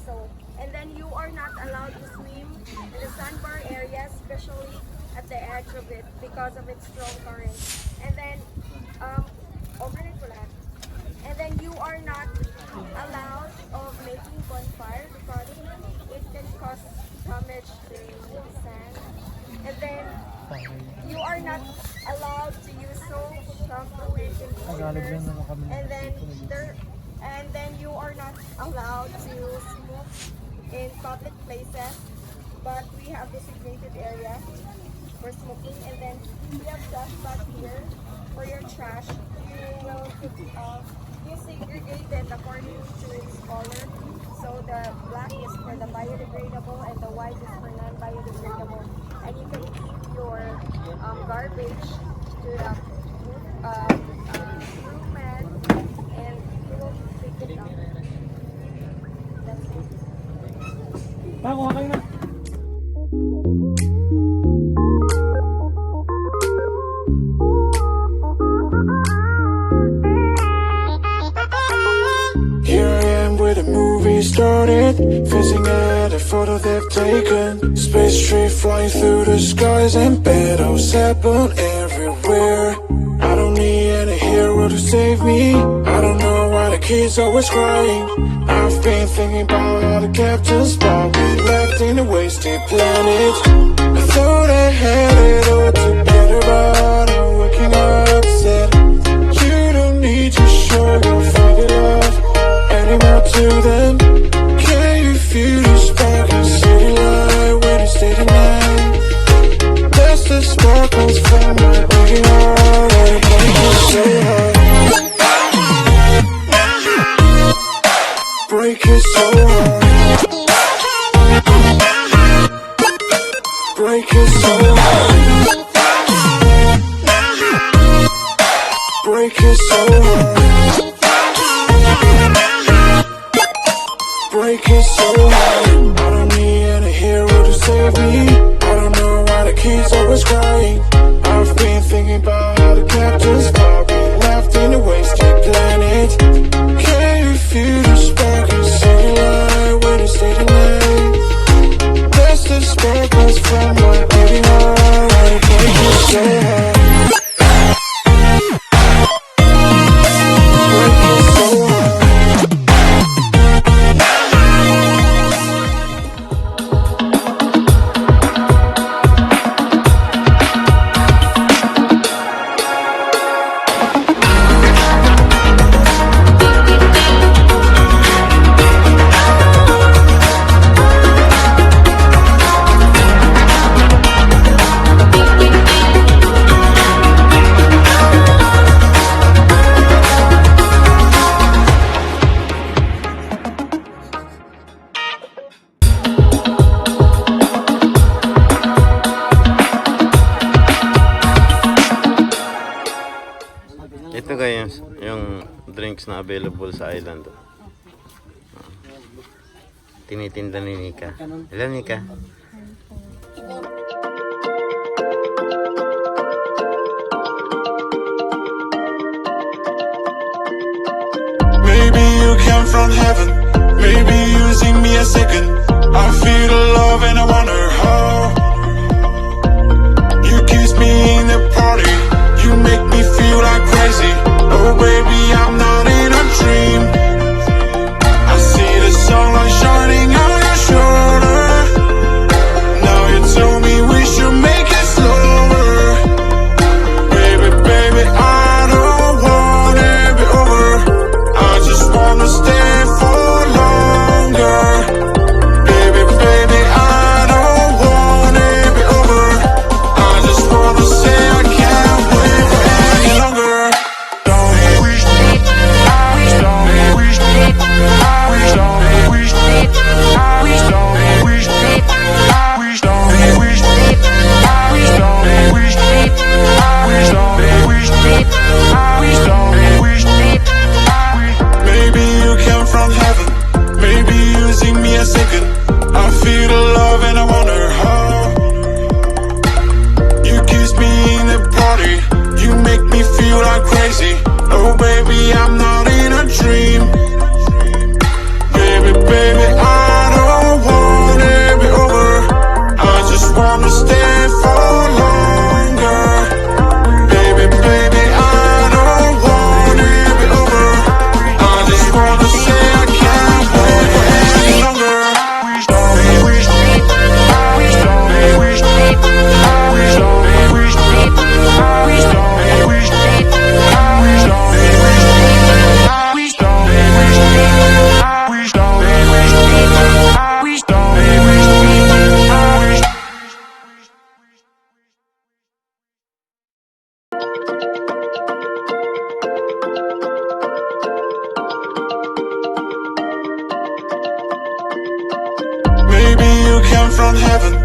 also. And then you are not allowed to swim in the sandbar area, especially at the edge of it because of its strong current. And then, overnight ko lahat. And then you are not allowed of making bonfire because it can cause damage to the sand. And then you are not allowed to use soap, shampoo, and conditioners. And then you are not allowed to smoke in public places. But we have designated area for smoking. And then we have dust bag here for your trash. You will you segregated according to its color. So the black is for the biodegradable and the white is for non-biodegradable. And you can keep your garbage to the room and you will take it out. That's it. Kuha kayo na. Started facing at a photo they've taken. Space tree flying through the skies and battles happen everywhere. I don't need any hero to save me. I don't know why the kids always crying. I've been thinking about all the captains, but we left in a wasted planet. I thought I had it all together, but I'm waking up upset. You don't need to show your father love anymore to them. Feel the spark in city light when it's day to night. That's the sparkles from my beating heart. I break it so hard. Break it so hard. Break it so hard. Break it so hard. Break it so hard. I don't need any hero to save me. I don't know why the kids always crying. I've been thinking about how the captains got me left in a wasted planet. Can you feel the spark in city light when it's day to night? That's the sparkles from my beating heart. I break it so hard. Break it so hard. Ito kayo yung drinks na available sa island. Tinitinda ni Nika. Hello Nika. Maybe you came from heaven. Maybe using me a second. I feel the love and I wonder how. You kiss me in the party. You make me feel like crazy. Oh baby, I'm not in a dream. I see the sunlight shining on your shoulder. Now you tell me we should make it slower. Baby, baby, I don't want it be over. I just wanna stay for longer. Baby, baby, I don't from heaven.